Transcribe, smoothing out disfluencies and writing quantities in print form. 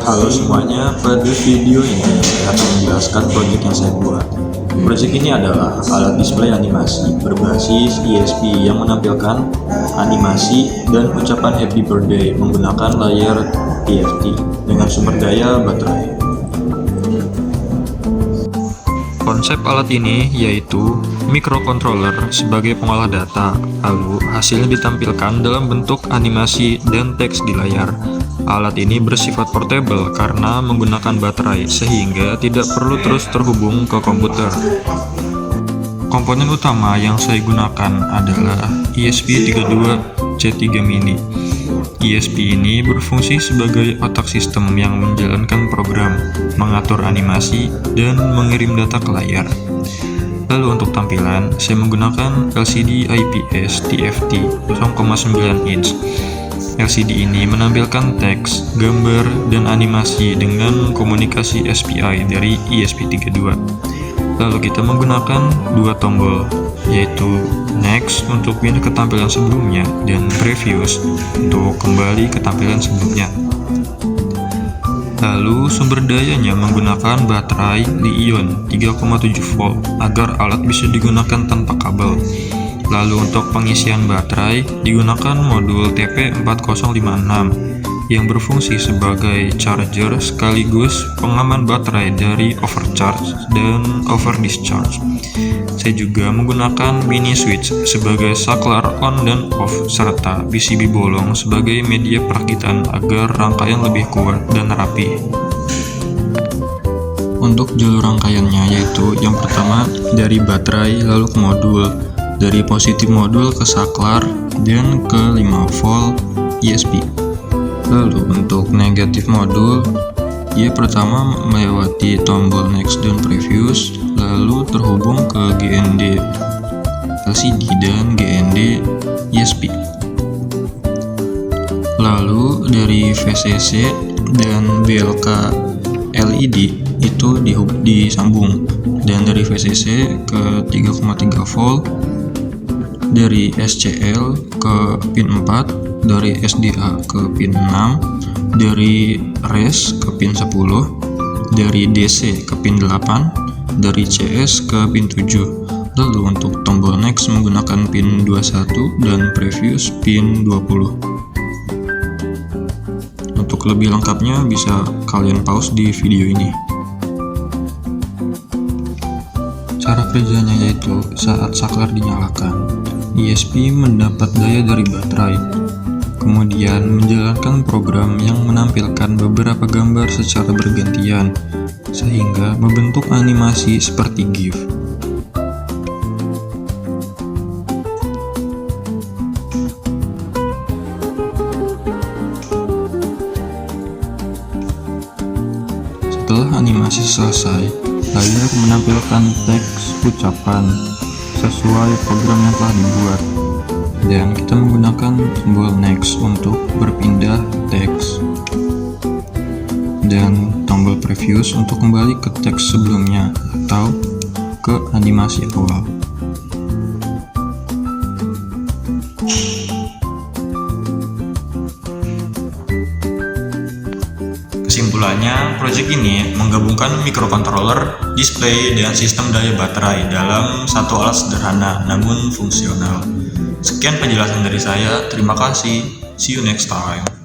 Halo semuanya, pada video ini saya akan menjelaskan proyek yang saya buat. Proyek ini adalah alat display animasi berbasis ESP yang menampilkan animasi dan ucapan happy birthday menggunakan layar TFT dengan sumber daya baterai. Konsep alat ini yaitu microcontroller sebagai pengolah data, lalu hasilnya ditampilkan dalam bentuk animasi dan teks di layar. Alat ini bersifat portable karena menggunakan baterai sehingga tidak perlu terus terhubung ke komputer. Komponen utama yang saya gunakan adalah ESP32C3 Mini. ESP ini berfungsi sebagai otak sistem yang menjalankan program, mengatur animasi, dan mengirim data ke layar. Lalu untuk tampilan, saya menggunakan LCD IPS TFT 0,9 inch. LCD ini menampilkan teks, gambar, dan animasi dengan komunikasi SPI dari ESP32. Lalu kita menggunakan dua tombol, yaitu Next untuk pindah ke tampilan sebelumnya dan Previous untuk kembali ke tampilan sebelumnya. Lalu sumber dayanya menggunakan baterai Li-ion 3,7 volt agar alat bisa digunakan tanpa kabel. Lalu untuk pengisian baterai digunakan modul TP4056 yang berfungsi sebagai charger sekaligus pengaman baterai dari overcharge dan overdischarge. Saya juga menggunakan mini switch sebagai saklar on dan off serta PCB bolong sebagai media perakitan agar rangkaian lebih kuat dan rapi. Untuk jalur rangkaiannya yaitu yang pertama dari baterai lalu ke modul, dari positif modul ke saklar dan ke 5 volt ESP. Lalu untuk negatif modul, ia pertama melewati tombol next dan previous, lalu terhubung ke GND LCD dan GND ESP. Lalu dari VCC dan BLK LED itu disambung, dan dari VCC ke 3,3 volt, dari SCL ke pin 4, dari SDA ke pin 6, dari RES ke pin 10, dari DC ke pin 8, dari CS ke pin 7. Lalu untuk tombol next menggunakan pin 21 dan previous pin 20. Untuk lebih lengkapnya bisa kalian pause di video ini. Cara kerjanya yaitu saat saklar dinyalakan, ESP mendapat daya dari baterai, kemudian menjalankan program yang menampilkan beberapa gambar secara bergantian, sehingga membentuk animasi seperti GIF. Setelah animasi selesai, layar menampilkan teks ucapan sesuai program yang telah dibuat, dan kita menggunakan tombol next untuk berpindah teks dan tombol previous untuk kembali ke teks sebelumnya atau ke animasi awal. Kesimpulannya, proyek ini menggabungkan microcontroller, display, dan sistem daya baterai dalam satu alat sederhana namun fungsional. Sekian penjelasan dari saya, terima kasih, see you next time.